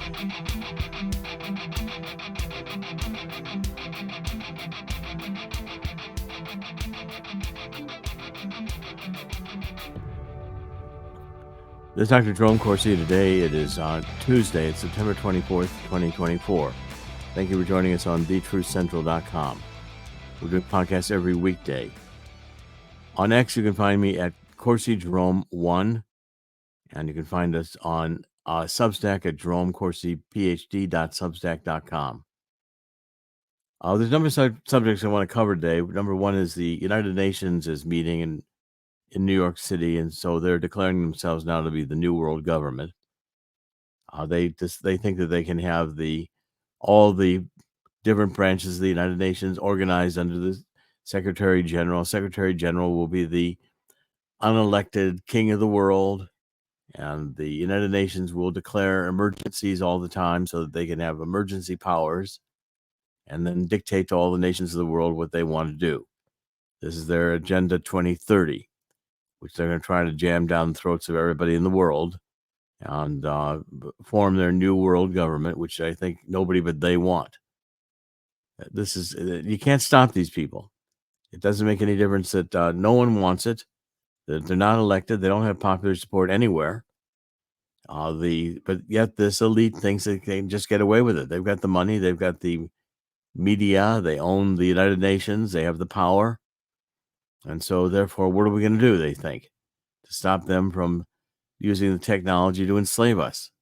This is Dr. Jerome Corsi. Today it is Tuesday. It's September 24th, 2024. Thank you for joining us on thetruthcentral.com. We're doing podcasts every weekday. On X, you can find me at CorsiJerome1, and you can find us on Substack at jeromecorsiphd.substack.com. There's a number of subjects I want to cover today. Number one is the United Nations is meeting in New York City, and so they're declaring themselves now to be the new world government. They think that they can have all the different branches of the United Nations organized under the Secretary General. Secretary General will be the unelected king of the world, and the United Nations will declare emergencies all the time so that they can have emergency powers and then dictate to all the nations of the world what they want to do. This is their Agenda 2030, which they're going to try to jam down the throats of everybody in the world and form their new world government, which I think nobody but they want. You can't stop these people. It doesn't make any difference that no one wants it, that they're not elected, they don't have popular support anywhere. But yet this elite thinks they can just get away with it. They've got the money, they've got the media, they own the United Nations, they have the power. And so therefore, what are we going to do, they think, to stop them from using the technology to enslave us?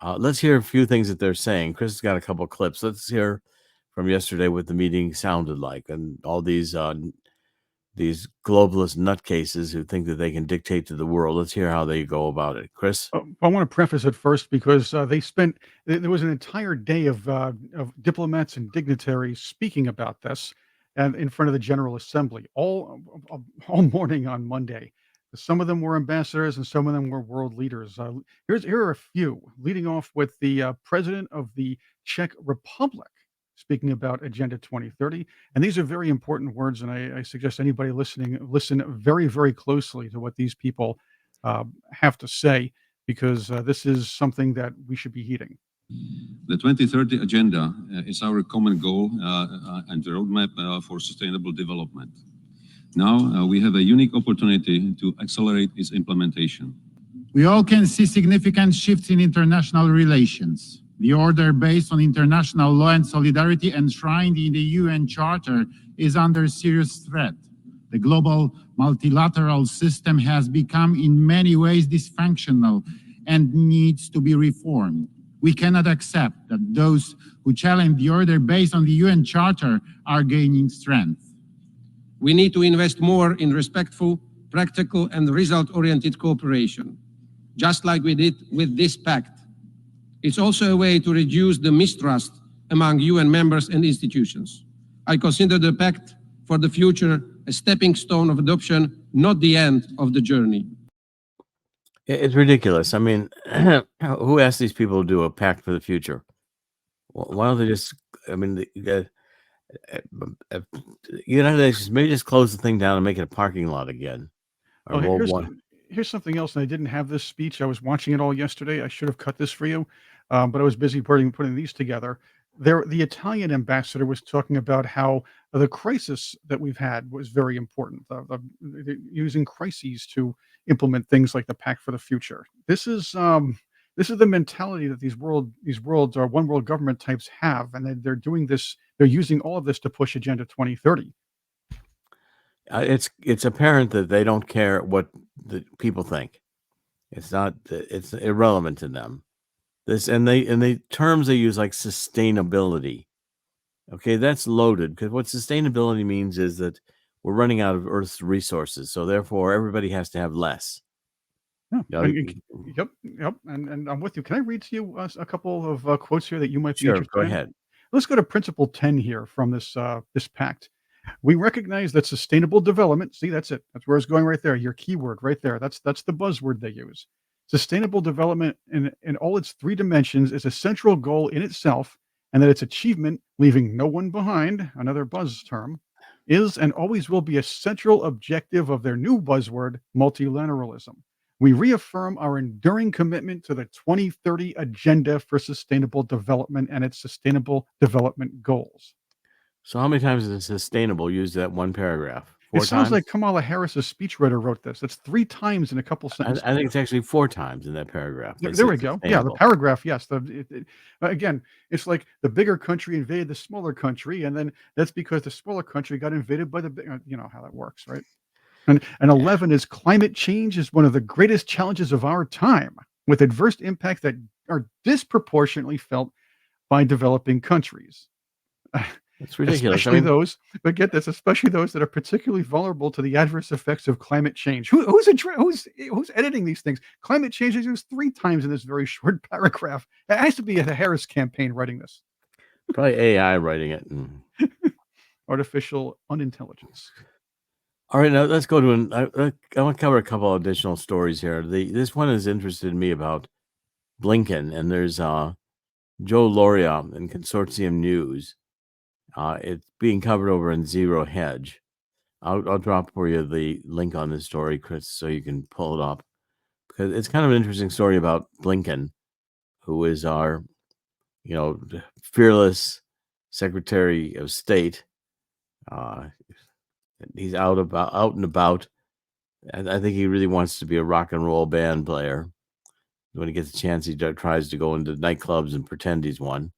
Let's hear a few things that they're saying. Chris has got a couple clips. Let's hear from yesterday what the meeting sounded like, and all these globalist nutcases who think that they can dictate to the world. Let's hear how they go about it. Chris? I want to preface it first because there was an entire day of diplomats and dignitaries speaking about this and in front of the General Assembly all morning on Monday. Some of them were ambassadors and some of them were world leaders. Here are a few, leading off with the president of the Czech Republic, speaking about Agenda 2030. And these are very important words, and I suggest anybody listening, listen very, very closely to what these people have to say, because this is something that we should be heeding. The 2030 Agenda is our common goal and the roadmap for sustainable development. Now we have a unique opportunity to accelerate its implementation. We all can see significant shifts in international relations. The order based on international law and solidarity enshrined in the UN Charter is under serious threat. The global multilateral system has become in many ways dysfunctional and needs to be reformed. We cannot accept that those who challenge the order based on the UN Charter are gaining strength. We need to invest more in respectful, practical, and result-oriented cooperation, just like we did with this pact. It's also a way to reduce the mistrust among UN members and institutions. I consider the Pact for the future a stepping stone of adoption, not the end of the journey. It's ridiculous. I mean, who asked these people to do a pact for the future? Why don't they just, United Nations maybe just close the thing down and make it a parking lot again. Here's something else, and I didn't have this speech. I was watching it all yesterday. I should have cut this for you, but I was busy putting these together. The Italian ambassador was talking about how the crisis that we've had was very important, using crises to implement things like the Pact for the Future. This is the mentality that these worlds or one world government types have, and they're doing this. They're using all of this to push Agenda 2030. It's apparent that they don't care what the people think. It's irrelevant to them. And the terms they use, like sustainability. Okay, that's loaded, because what sustainability means is that we're running out of Earth's resources, so therefore everybody has to have less. Yeah. Yep. And I'm with you. Can I read to you a couple of quotes here that you might be Sure, interested go in? ahead. Let's go to Principle 10 here from this pact. We recognize that sustainable development, see, that's it. That's where it's going right there. Your keyword right there. That's the buzzword they use. Sustainable development in all its three dimensions is a central goal in itself, and that its achievement, leaving no one behind, another buzz term, is and always will be a central objective of their new buzzword, multilateralism. We reaffirm our enduring commitment to the 2030 Agenda for Sustainable Development and its Sustainable Development Goals. So how many times is sustainable used in that one paragraph? It 4 sounds times? like Kamala Harris's speechwriter wrote this. It's 3 times in a couple sentences. I think it's actually 4 times in that paragraph. They There say we go. Yeah, the sustainable. paragraph, yes. Again, it's like the bigger country invaded the smaller country, and then that's because the smaller country got invaded by the big. You know how that works, right? And 11 is climate change is one of the greatest challenges of our time, with adverse impacts that are disproportionately felt by developing countries. It's ridiculous. I Especially mean, those, but get this, especially those that are particularly vulnerable to the adverse effects of climate change. Who's editing these things? Climate change is used 3 times in this very short paragraph. It has to be the Harris campaign writing this. probably AI writing it. Artificial unintelligence. All right, now let's go to I want to cover a couple additional stories here. This one has interested me about Blinken, and there's Joe Loria in Consortium News. It's being covered over in Zero Hedge. I'll drop for you the link on this story, Chris, so you can pull it up, because it's kind of an interesting story about Blinken, who is our, fearless Secretary of State. He's out and about, and I think he really wants to be a rock and roll band player. When he gets a chance, he tries to go into nightclubs and pretend he's one.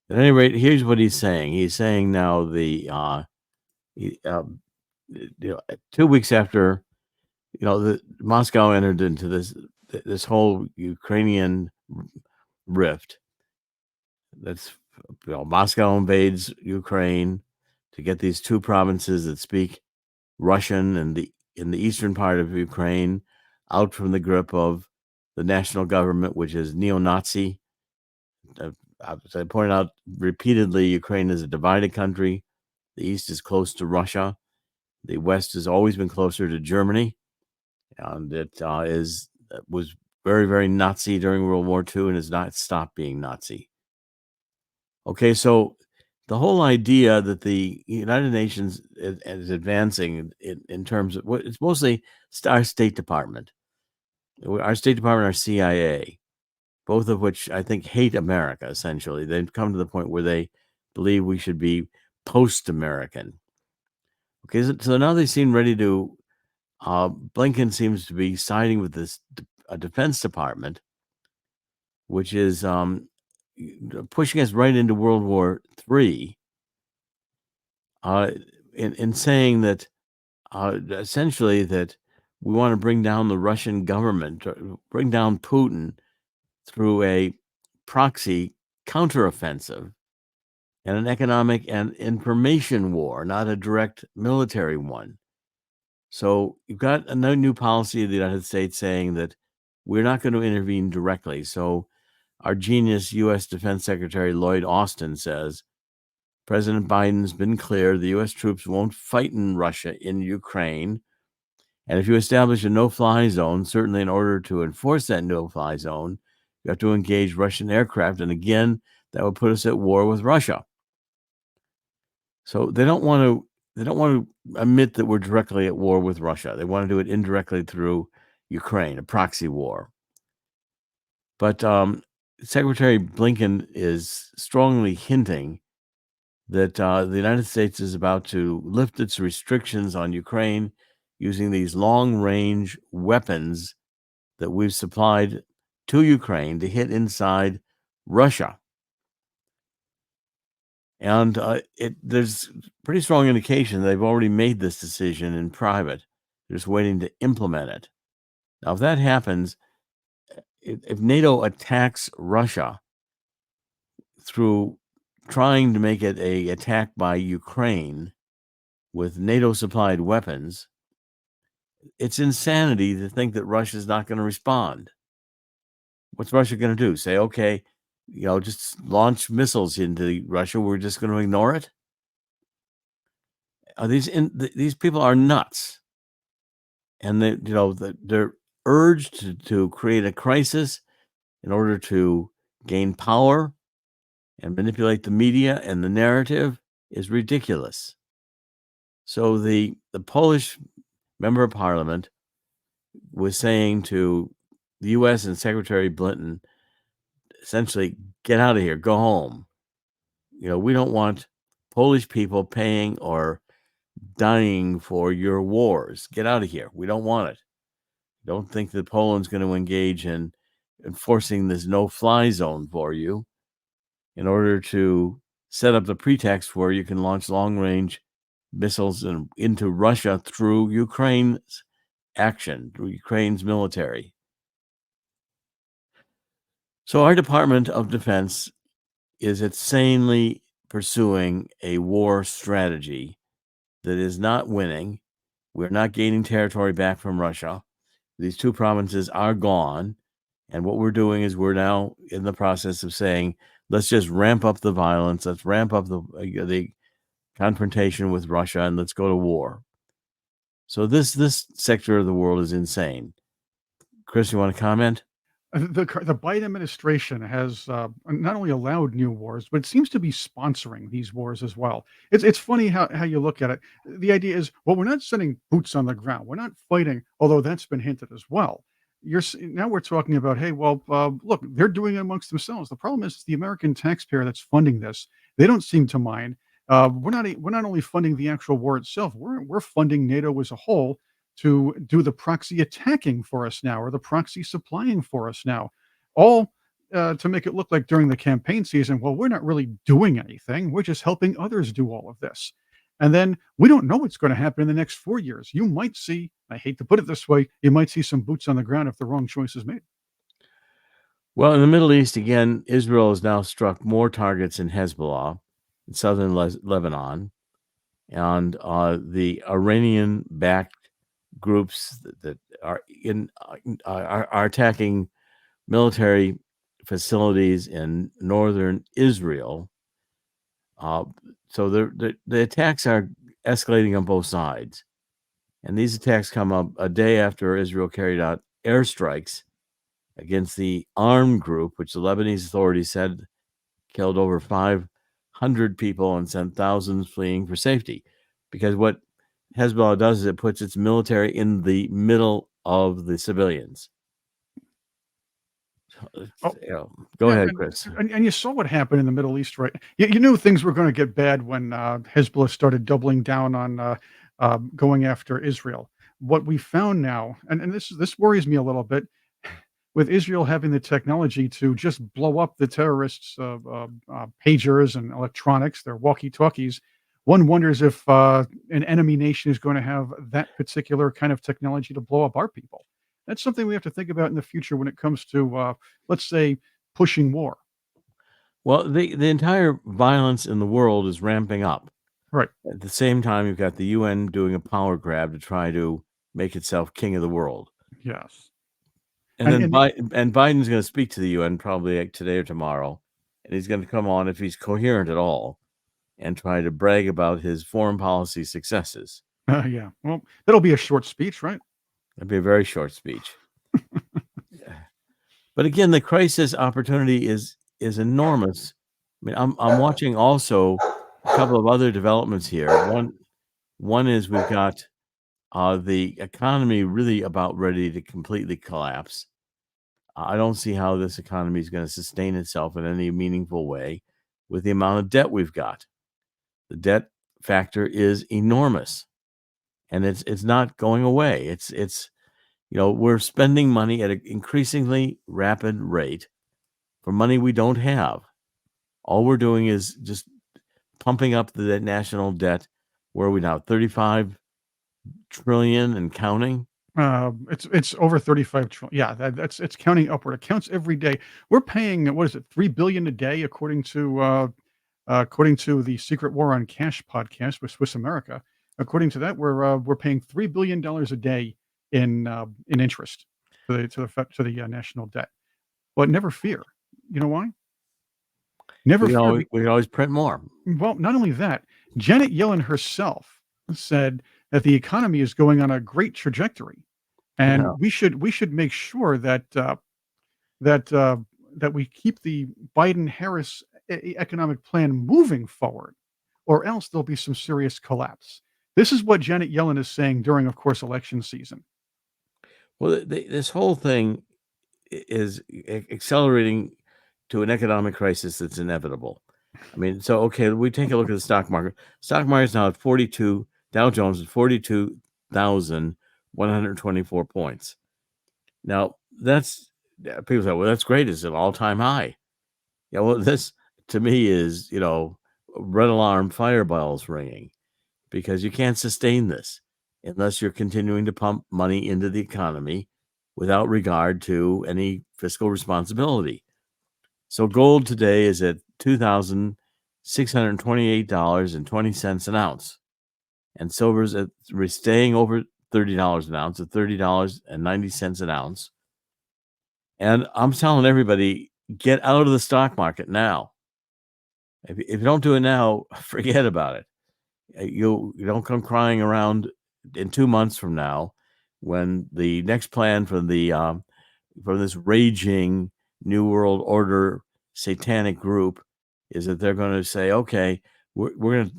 At any rate, here's what he's saying. He's saying now 2 weeks after, the Moscow entered into this whole Ukrainian rift. That's Moscow invades Ukraine to get these 2 provinces that speak Russian and in the eastern part of Ukraine out from the grip of the national government, which is neo-Nazi. As I pointed out repeatedly, Ukraine is a divided country. The east is close to Russia. The west has always been closer to Germany, and it was very, very Nazi during World War II and has not stopped being Nazi. Okay, so the whole idea that the United Nations is advancing in terms of what it's mostly our State Department, our CIA, both of which I think hate America, essentially. They've come to the point where they believe we should be post-American. Okay, so now they seem ready to, Blinken seems to be siding with this Defense Department, which is pushing us right into World War III, in saying that essentially that we want to bring down the Russian government, bring down Putin through a proxy counteroffensive and an economic and information war, not a direct military one. So you've got a new policy of the United States saying that we're not going to intervene directly. So our genius U.S. Defense Secretary Lloyd Austin says, President Biden's been clear the U.S. troops won't fight in Russia in Ukraine. And if you establish a no-fly zone, certainly in order to enforce that no-fly zone, you have to engage Russian aircraft. And again, that would put us at war with Russia. So they don't want to admit that we're directly at war with Russia. They want to do it indirectly through Ukraine, a proxy war. But Secretary Blinken is strongly hinting that the United States is about to lift its restrictions on Ukraine using these long-range weapons that we've supplied to Ukraine to hit inside Russia. And there's pretty strong indication they've already made this decision in private. They're just waiting to implement it. Now, if that happens, if NATO attacks Russia through trying to make it an attack by Ukraine with NATO-supplied weapons, it's insanity to think that Russia's not going to respond. What's Russia going to do? Say, okay, just launch missiles into Russia. We're just going to ignore it? These people are nuts, and they're urged to create a crisis in order to gain power and manipulate the media and the narrative is ridiculous. So the Polish member of parliament was saying to the U.S. and Secretary Blinken, essentially, get out of here, go home. We don't want Polish people paying or dying for your wars. Get out of here. We don't want it. Don't think that Poland's going to engage in enforcing this no-fly zone for you in order to set up the pretext where you can launch long-range missiles into Russia through Ukraine's action, through Ukraine's military. So our Department of Defense is insanely pursuing a war strategy that is not winning. We're not gaining territory back from Russia. These two provinces are gone. And what we're doing is we're now in the process of saying, let's just ramp up the violence. Let's ramp up the confrontation with Russia, and let's go to war. So this sector of the world is insane. Chris, you want to comment? The Biden administration has not only allowed new wars, but it seems to be sponsoring these wars as well. It's funny how you look at it. The idea is, well, we're not sending boots on the ground. We're not fighting, although that's been hinted as well. Now we're talking about, hey, well, look, they're doing it amongst themselves. The problem is the American taxpayer that's funding this. They don't seem to mind. We're not only funding the actual war itself. We're funding NATO as a whole to do the proxy attacking for us now, or the proxy supplying for us now, all to make it look like during the campaign season, well, we're not really doing anything. We're just helping others do all of this. And then we don't know what's going to happen in the next 4 years. You might see, I hate to put it this way, you might see some boots on the ground if the wrong choice is made. Well, in the Middle East, again, Israel has now struck more targets in Hezbollah, in southern Lebanon, and the Iranian-backed groups that are attacking military facilities in northern Israel. So the attacks are escalating on both sides, and these attacks come up a day after Israel carried out airstrikes against the armed group, which the Lebanese authorities said killed over 500 people and sent thousands fleeing for safety. Because what Hezbollah does is it puts its military in the middle of the civilians. Oh, Go yeah, ahead, Chris. and you saw what happened in the Middle East, right? You knew things were going to get bad when Hezbollah started doubling down on going after Israel. What we found now, and this worries me a little bit, with Israel having the technology to just blow up the terrorists' pagers and electronics, their walkie-talkies, one wonders if an enemy nation is going to have that particular kind of technology to blow up our people. That's something we have to think about in the future when it comes to, let's say, pushing war. Well, the entire violence in the world is ramping up. Right. At the same time, you've got the UN doing a power grab to try to make itself king of the world. Yes. And then And Biden's going to speak to the UN probably like today or tomorrow, and he's going to come on, if he's coherent at all, and try to brag about his foreign policy successes. yeah, well, that'll be a short speech, right? That'd be a very short speech. But again, the crisis opportunity is enormous. I mean, I'm watching also a couple of other developments here. One is we've got the economy really about ready to completely collapse. I don't see how this economy is going to sustain itself in any meaningful way with the amount of debt we've got. The debt factor is enormous, and it's not going away. It's we're spending money at an increasingly rapid rate for money we don't have. All we're doing is just pumping up the national debt. Where are we now? 35 trillion and counting. It's over 35 trillion. Yeah, it's counting upward. It counts every day. We're paying, what is it, 3 billion a day, according to the Secret War on Cash podcast with Swiss America. According to that, we're paying $3 billion a day in interest to the national debt. But never fear. You know why? Never We fear. we always print more. Well, not only that, Janet Yellen herself said that the economy is going on a great trajectory, and Yeah. we should make sure that we keep the Biden-Harris economic plan moving forward, or else there'll be some serious collapse. This is what Janet Yellen is saying during, of course, election season. Well, this whole thing is accelerating to an economic crisis that's inevitable. I mean, so okay, we take a look at the stock market. Stock market's now at 42. Dow Jones at 42,124 points. Now that's people say, well, that's great. It's an all-time high. Yeah, well, this to me is red alarm fireballs ringing, because you can't sustain this unless you're continuing to pump money into the economy without regard to any fiscal responsibility. So gold today is at $2,628.20 an ounce, and silver's we're staying over $30 an ounce at $30.90 an ounce. And I'm telling everybody, get out of the stock market now. If you don't do it now, forget about it. You don't come crying around in 2 months from now, when the next plan from this raging New World Order satanic group is that they're going to say, okay, we're going to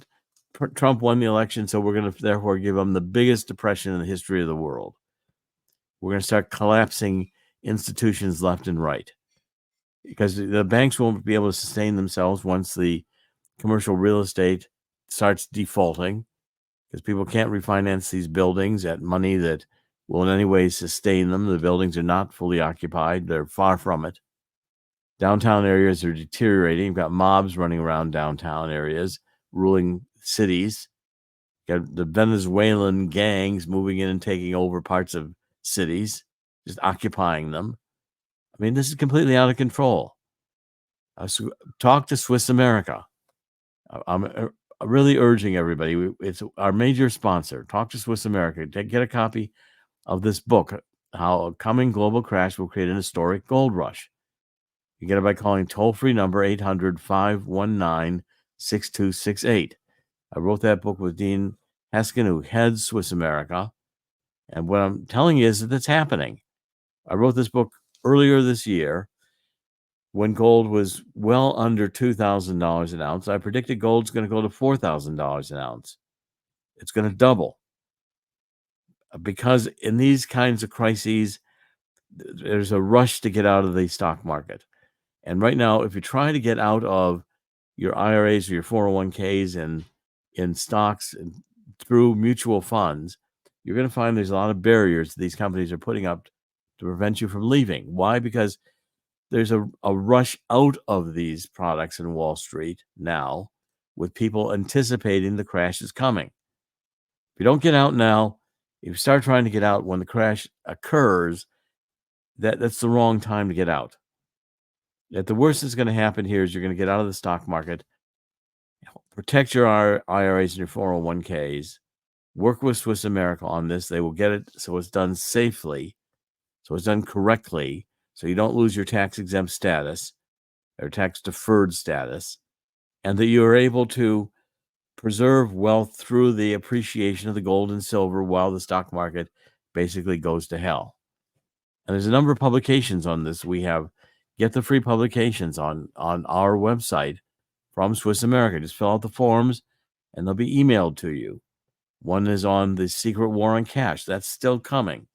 Trump won the election, so we're going to therefore give him the biggest depression in the history of the world. We're going to start collapsing institutions left and right, because the banks won't be able to sustain themselves once the commercial real estate starts defaulting, because people can't refinance these buildings at money that will in any way sustain them. The buildings are not fully occupied. They're far from it. Downtown areas are deteriorating. You've got mobs running around downtown areas, ruling cities. You've got the Venezuelan gangs moving in and taking over parts of cities, just occupying them. I mean, this is completely out of control. Talk to Swiss America. I'm really urging everybody. It's our major sponsor. Talk to Swiss America. Get a copy of this book, How a Coming Global Crash Will Create an Historic Gold Rush. You get it by calling toll-free number 800-519-6268. I wrote that book with Dean Heskin, who heads Swiss America. And what I'm telling you is that it's happening. I wrote this book earlier this year when gold was well under $2,000 an ounce. I predicted gold's going to go to $4,000 an ounce. It's going to double. Because in these kinds of crises, there's a rush to get out of the stock market. And right now, if you try to get out of your IRAs or your 401ks and in stocks and through mutual funds, you're going to find there's a lot of barriers these companies are putting up to prevent you from leaving. Why? Because there's a rush out of these products in Wall Street now, with people anticipating the crash is coming. If you don't get out now, if you start trying to get out when the crash occurs, that's the wrong time to get out. At the worst that's going to happen here is you're going to get out of the stock market, protect your IRAs and your 401ks, work with Swiss America on this. They will get it so it's done safely, so it's done correctly, so you don't lose your tax-exempt status or tax-deferred status, and that you are able to preserve wealth through the appreciation of the gold and silver while the stock market basically goes to hell. And there's a number of publications on this. We have get the free publications on our website from Swiss America. Just fill out the forms and they'll be emailed to you. One is on the secret war on cash. That's still coming.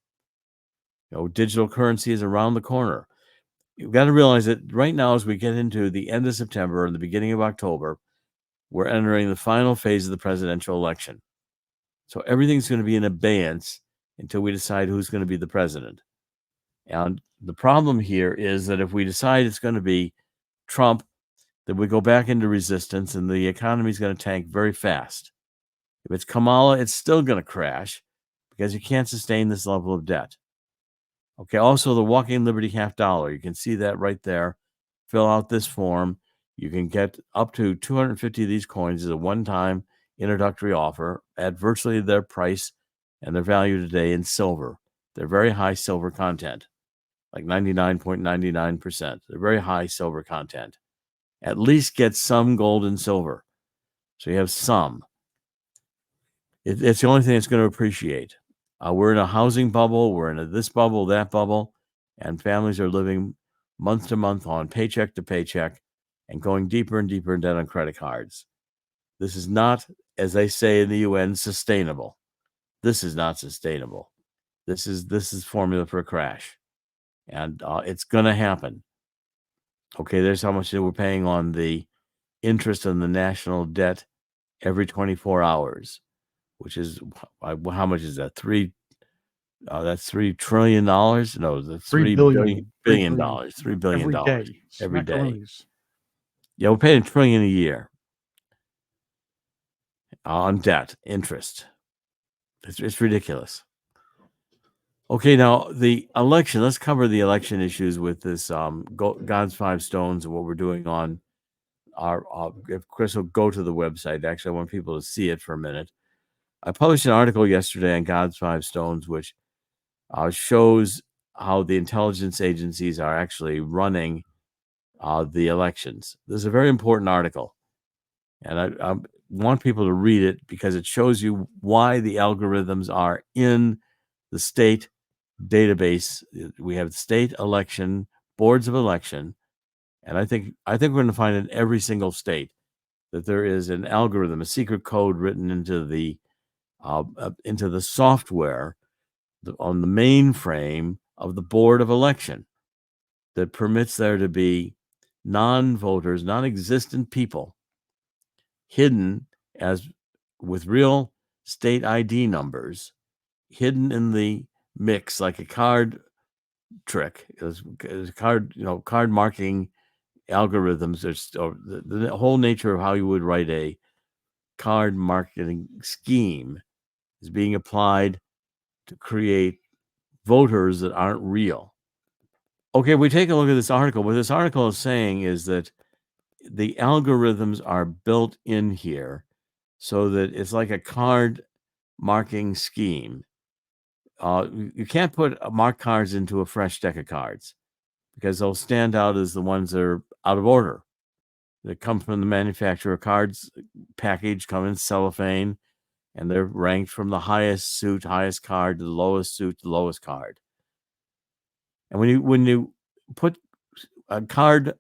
Digital currency is around the corner. You've got to realize that right now, as we get into the end of September and the beginning of October, we're entering the final phase of the presidential election. So everything's going to be in abeyance until we decide who's going to be the president. And the problem here is that if we decide it's going to be Trump, then we go back into resistance and the economy is going to tank very fast. If it's Kamala, it's still going to crash because you can't sustain this level of debt. Okay, also the Walking Liberty half dollar. You can see that right there. Fill out this form. You can get up to 250 of these coins as a one-time introductory offer at virtually their price and their value today in silver. They're very high silver content, like 99.99%. They're very high silver content. At least get some gold and silver. So you have some. It's the only thing that's going to appreciate. We're in a housing bubble. We're in this bubble, that bubble, and families are living month to month on paycheck to paycheck and going deeper and deeper in debt on credit cards. This is not, as they say in the UN, sustainable. This is not sustainable. This is formula for a crash, and it's going to happen. Okay, there's how much that we're paying on the interest on the national debt every 24 hours, which is how much is that? That's $3 trillion. No, that's 3 $3 billion. billion $3 billion every day. every day. Smackaroonies. Yeah, we're paying $1 trillion a year on debt interest. It's ridiculous. Okay, now the election. Let's cover the election issues with this God's Five Stones and what we're doing on our. If Chris will go to the website, actually, I want people to see it for a minute. I published an article yesterday on God's Five Stones, which shows how the intelligence agencies are actually running the elections. This is a very important article, and I want people to read it because it shows you why the algorithms are in the state database. We have state election boards of election, and I think we're going to find in every single state that there is an algorithm, a secret code written into the software on the mainframe of the board of election that permits there to be non-voters, non-existent people hidden as with real state ID numbers hidden in the mix like a card trick. Is card marking algorithms. The whole nature of how you would write a card marketing scheme is being applied to create voters that aren't real. Okay, we take a look at this article. What this article is saying is that the algorithms are built in here so that it's like a card marking scheme. You can't put marked cards into a fresh deck of cards because they'll stand out as the ones that are out of order. That come from the manufacturer. Cards package come in cellophane, and they're ranked from the highest suit, highest card, to the lowest suit, the lowest card. And when you put a card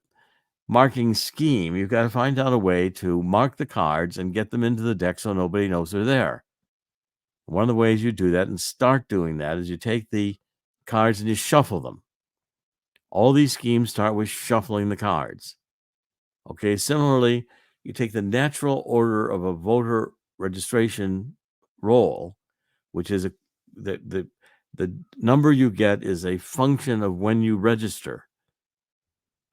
marking scheme, you've got to find out a way to mark the cards and get them into the deck so nobody knows they're there. One of the ways you do that and start doing that is you take the cards and you shuffle them. All these schemes start with shuffling the cards. Okay, similarly, you take the natural order of a voter registration roll, which is the number you get is a function of when you register.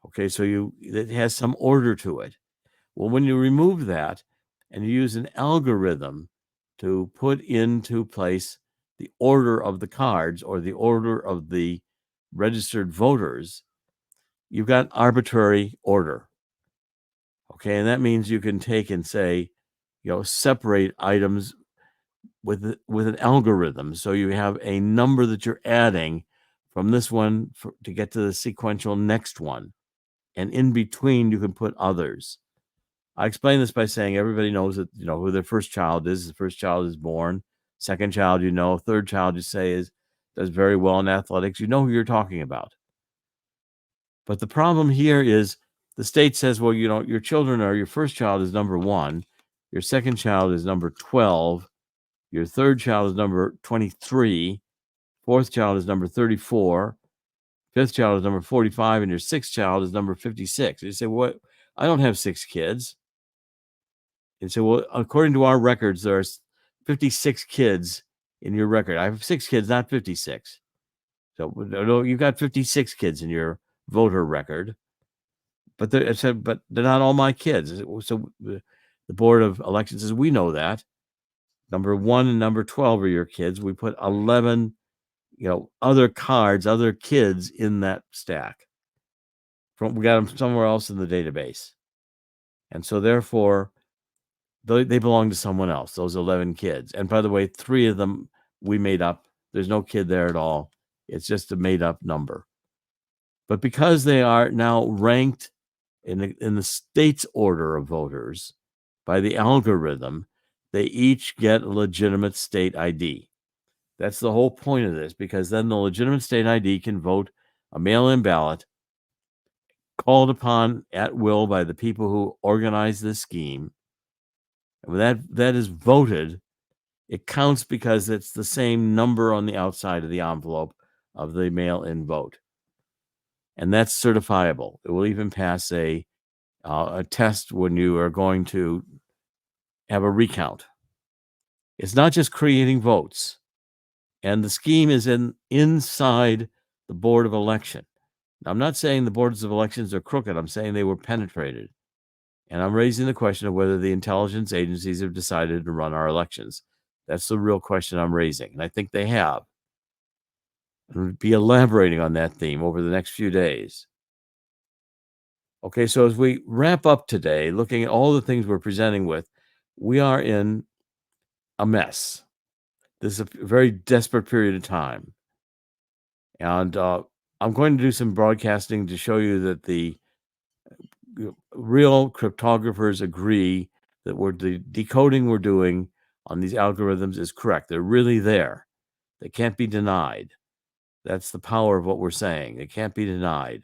Okay, so it has some order to it. Well, when you remove that and you use an algorithm to put into place the order of the cards or the order of the registered voters, you've got arbitrary order. Okay, and that means you can take and say, separate items with an algorithm. So you have a number that you're adding from this one to get to the sequential next one. And in between, you can put others. I explain this by saying everybody knows that, who their first child is. The first child is born. Second child, third child, you say, does very well in athletics. You know who you're talking about. But the problem here is the state says, well, your children your first child is number 1. Your second child is number 12. Your third child is number 23. Fourth child is number 34. Fifth child is number 45. And your sixth child is number 56. You say, what? I don't have 6 kids. And so, well, according to our records, there's 56 kids in your record. I have 6 kids, not 56. So no, you've got 56 kids in your voter record, but they're not all my kids. So the Board of Elections says, we know that. Number 1 and number 12 are your kids. We put 11, other cards, other kids in that stack. We got them somewhere else in the database. And so therefore, they belong to someone else, those 11 kids. And by the way, 3 of them we made up. There's no kid there at all. It's just a made up number. But because they are now ranked in the state's order of voters by the algorithm, they each get a legitimate state ID. That's the whole point of this, because then the legitimate state ID can vote a mail-in ballot called upon at will by the people who organize this scheme. And when that is voted, It counts because it's the same number on the outside of the envelope of the mail-in vote. And that's certifiable. It will even pass a test when you are going to have a recount. It's not just creating votes. And the scheme is inside the Board of Election. Now, I'm not saying the boards of elections are crooked. I'm saying they were penetrated. And I'm raising the question of whether the intelligence agencies have decided to run our elections. That's the real question I'm raising. And I think they have. I'll be elaborating on that theme over the next few days. Okay, so as we wrap up today, looking at all the things we're presenting with, we are in a mess. This is a very desperate period of time. And I'm going to do some broadcasting to show you that the real cryptographers agree that the decoding we're doing on these algorithms is correct. They're really there. They can't be denied. That's the power of what we're saying. They can't be denied.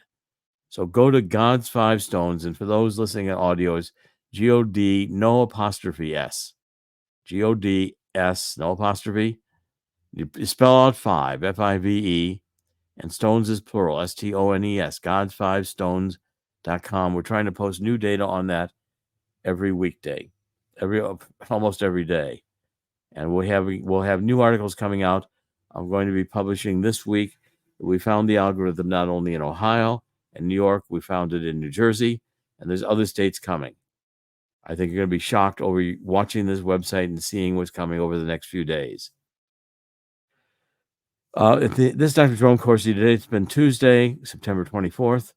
So go to God's Five Stones, and for those listening at audio, is G-O-D, no apostrophe S. G-O-D-S, no apostrophe. You spell out five, F-I-V-E, and stones is plural, S-T-O-N-E-S, godsfivestones.com. We're trying to post new data on that every weekday, almost every day. And we'll have new articles coming out. I'm going to be publishing this week. We found the algorithm not only in Ohio and New York, we found it in New Jersey, and there's other states coming. I think you're going to be shocked over watching this website and seeing what's coming over the next few days. This is Dr. Jerome Corsi today. It's been Tuesday, September 24th,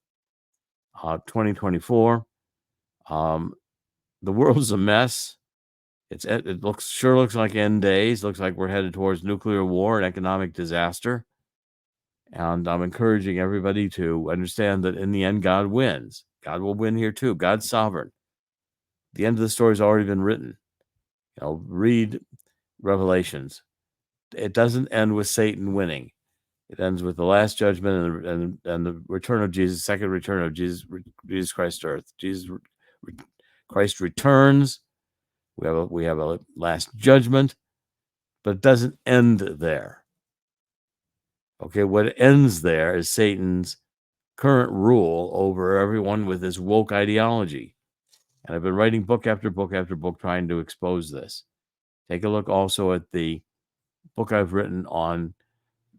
2024. The world's a mess. It sure looks like end days. Looks like we're headed towards nuclear war and economic disaster. And I'm encouraging everybody to understand that in the end, God wins. God will win here too. God's sovereign. The end of the story has already been written. Read Revelations. It doesn't end with Satan winning. It ends with the last judgment and the return of Jesus, second return of Jesus Christ to earth. Christ returns. We have a last judgment, but it doesn't end there. Okay, what ends there is Satan's current rule over everyone with this woke ideology. And I've been writing book after book after book trying to expose this. Take a look also at the book I've written on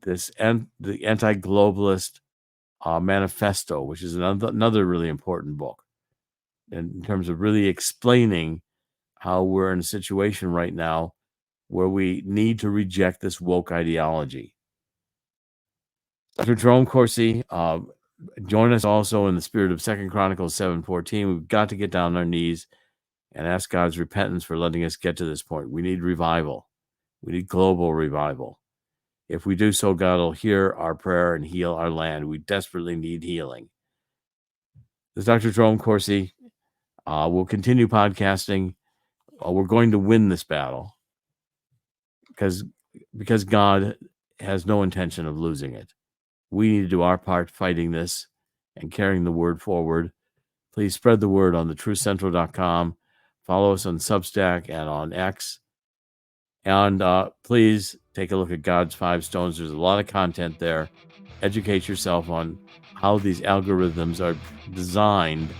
this and the anti-globalist manifesto, which is another really important book in terms of really explaining how we're in a situation right now where we need to reject this woke ideology. Dr. Jerome Corsi, join us also in the spirit of 2 Chronicles 7:14. We've got to get down on our knees and ask God's repentance for letting us get to this point. We need revival. We need global revival. If we do so, God will hear our prayer and heal our land. We desperately need healing. This is Dr. Jerome Corsi. We'll continue podcasting. We're going to win this battle because God has no intention of losing it. We need to do our part fighting this and carrying the word forward. Please spread the word on thetruthcentral.com. Follow us on Substack and on X. And please take a look at God's Five Stones. There's a lot of content there. Educate yourself on how these algorithms are designed to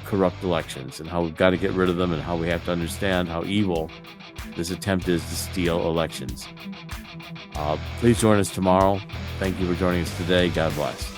corrupt elections and how we've got to get rid of them and how we have to understand how evil this attempt is to steal elections. Please join us tomorrow. Thank you for joining us today. God bless.